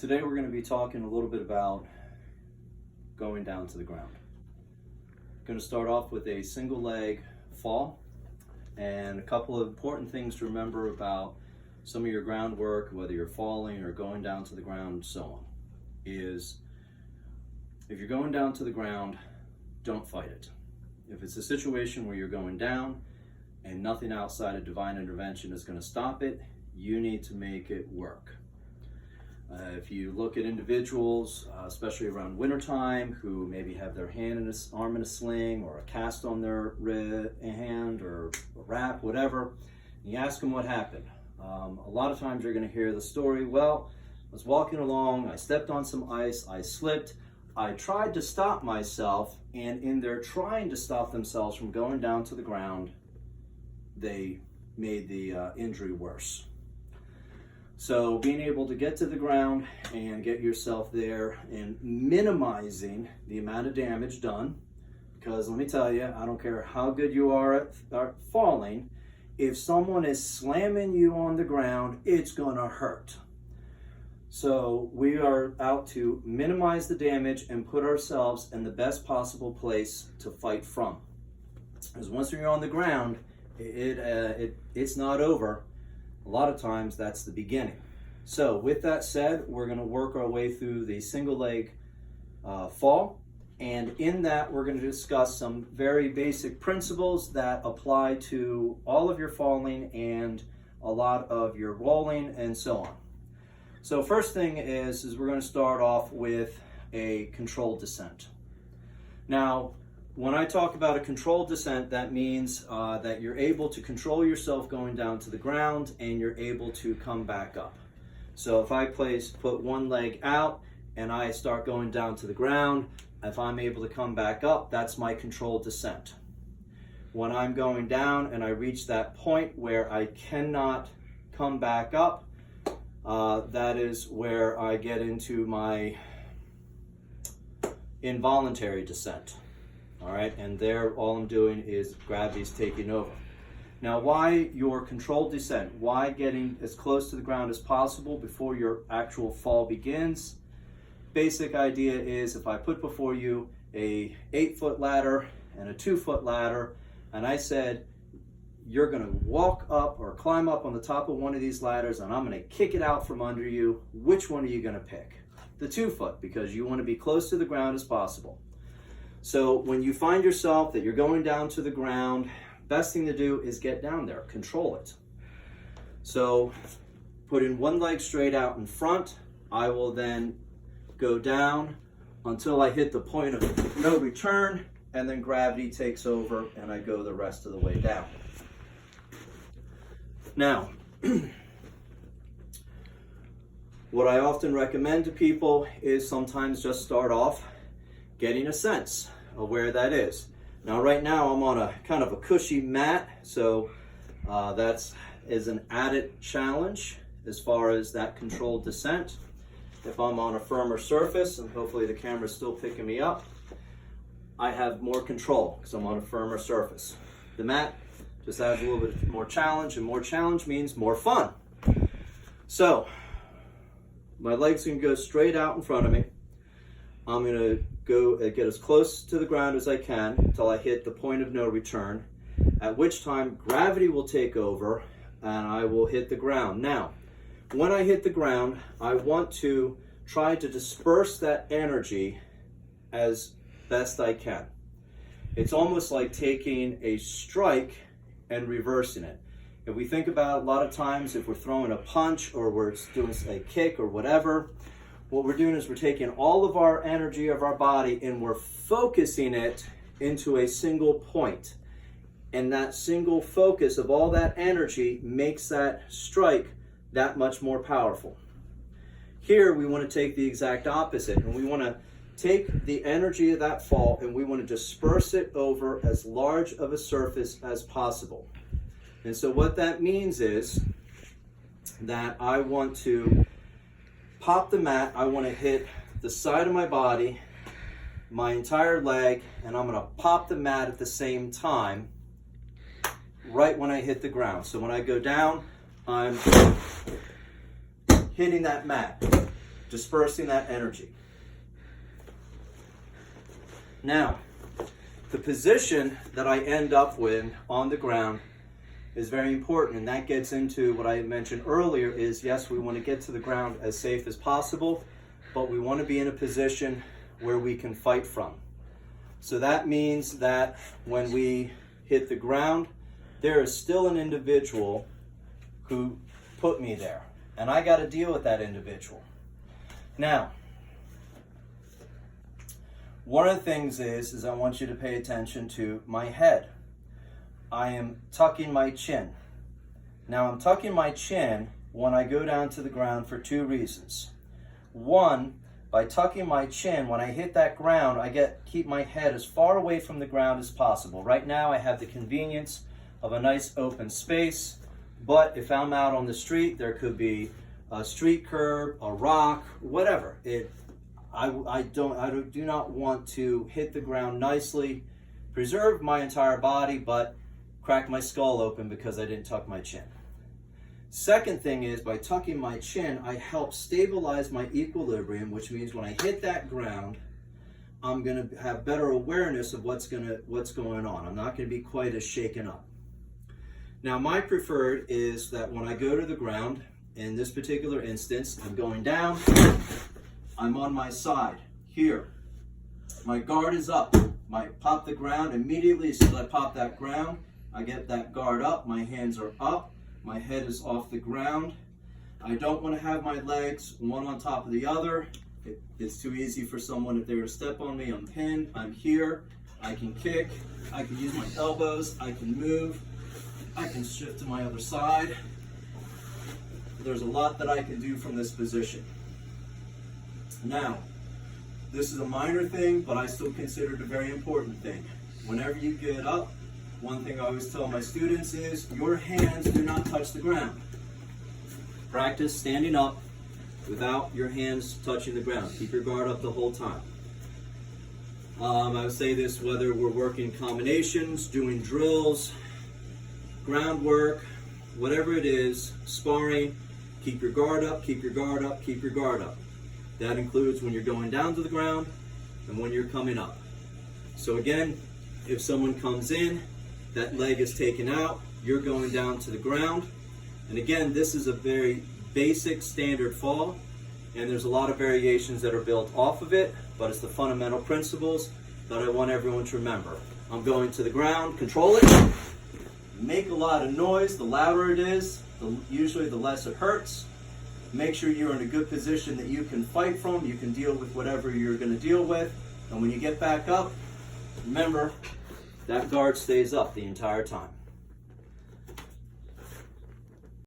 Today we're going to be talking a little bit about going down to the ground. I'm going to start off with a single leg fall and a couple of important things to remember about some of your groundwork, whether you're falling or going down to the ground and so on, is if you're going down to the ground, don't fight it. If it's a situation where you're going down and nothing outside of divine intervention is going to stop it, you need to make it work. If you look at individuals, especially around wintertime, who maybe have their arm in a sling or a cast on their hand or a wrap, whatever, and you ask them what happened. A lot of times you're going to hear the story, well, I was walking along, I stepped on some ice, I slipped, I tried to stop myself, and in their trying to stop themselves from going down to the ground, they made the injury worse. So being able to get to the ground and get yourself there and minimizing the amount of damage done, because let me tell you, I don't care how good you are at falling, if someone is slamming you on the ground, it's gonna hurt. So we are out to minimize the damage and put ourselves in the best possible place to fight from. Because once you're on the ground, it's not over. A lot of times that's the beginning. So with that said, we're going to work our way through the single leg fall, and in that we're going to discuss some very basic principles that apply to all of your falling and a lot of your rolling and so on. So first thing is we're going to start off with a controlled descent. Now, when I talk about a controlled descent, that means that you're able to control yourself going down to the ground and you're able to come back up. So if I put one leg out and I start going down to the ground, if I'm able to come back up, that's my controlled descent. When I'm going down and I reach that point where I cannot come back up, that is where I get into my involuntary descent. All right, and there all I'm doing is gravity's taking over. Now, why your controlled descent? Why getting as close to the ground as possible before your actual fall begins? Basic idea is if I put before you a 8-foot ladder and a 2-foot ladder, and I said, you're gonna walk up or climb up on the top of one of these ladders and I'm gonna kick it out from under you, which one are you gonna pick? The 2-foot, because you wanna be close to the ground as possible. So when you find yourself that you're going down to the ground, best thing to do is get down there, control it. So putting one leg straight out in front, I will then go down until I hit the point of no return, and then gravity takes over and I go the rest of the way down. Now, what I often recommend to people is sometimes just start off getting a sense of where that is. Now right now I'm on a kind of a cushy mat, so that's an added challenge as far as that controlled descent. If I'm on a firmer surface, and hopefully the camera's still picking me up, I have more control because I'm on a firmer surface. The mat just adds a little bit more challenge, and more challenge means more fun. So my legs can go straight out in front of me. I'm going to go get as close to the ground as I can until I hit the point of no return, at which time gravity will take over and I will hit the ground. Now, when I hit the ground, I want to try to disperse that energy as best I can. It's almost like taking a strike and reversing it. If we think about it, a lot of times if we're throwing a punch or we're doing a kick or whatever, what we're doing is we're taking all of our energy of our body and we're focusing it into a single point. And that single focus of all that energy makes that strike that much more powerful. Here we want to take the exact opposite, and we want to take the energy of that fall and we want to disperse it over as large of a surface as possible. And so what that means is that I want to pop the mat, I want to hit the side of my body, my entire leg, and I'm going to pop the mat at the same time right when I hit the ground. So when I go down, I'm hitting that mat dispersing that energy. Now, the position that I end up with on the ground is very important, and that gets into what I mentioned earlier is, yes, we want to get to the ground as safe as possible, but we want to be in a position where we can fight from. So that means that when we hit the ground, there is still an individual who put me there, and I got to deal with that individual. Now, one of the things is I want you to pay attention to my head. I am tucking my chin. Now I'm tucking my chin when I go down to the ground for two reasons. One, by tucking my chin, when I hit that ground, I keep my head as far away from the ground as possible. Right now I have the convenience of a nice open space, but if I'm out on the street, there could be a street curb, a rock, whatever. I do not want to hit the ground nicely, preserve my entire body, but crack my skull open because I didn't tuck my chin. Second thing is, by tucking my chin, I help stabilize my equilibrium, which means when I hit that ground, I'm going to have better awareness of what's going on. I'm not going to be quite as shaken up. Now, my preferred is that when I go to the ground, in this particular instance, I'm going down, I'm on my side here. My guard is up. I pop the ground immediately. As soon as I pop that ground, I get that guard up. My hands are up. My head is off the ground. I don't want to have my legs one on top of the other. It's too easy for someone if they were to step on me. I'm pinned. I'm here. I can kick. I can use my elbows. I can move. I can shift to my other side. There's a lot that I can do from this position. Now, this is a minor thing, but I still consider it a very important thing. Whenever you get up, one thing I always tell my students is your hands do not touch the ground. Practice standing up without your hands touching the ground. Keep your guard up the whole time. I would say this whether we're working combinations, doing drills, groundwork, whatever it is, sparring, keep your guard up, keep your guard up, keep your guard up. That includes when you're going down to the ground and when you're coming up. So again, if someone comes in, that leg is taken out, you're going down to the ground. And again, this is a very basic standard fall, and there's a lot of variations that are built off of it, but it's the fundamental principles that I want everyone to remember. I'm going to the ground, control it, make a lot of noise. The louder it is, usually the less it hurts. Make sure you're in a good position that you can fight from, you can deal with whatever you're going to deal with, and when you get back up, remember, that guard stays up the entire time.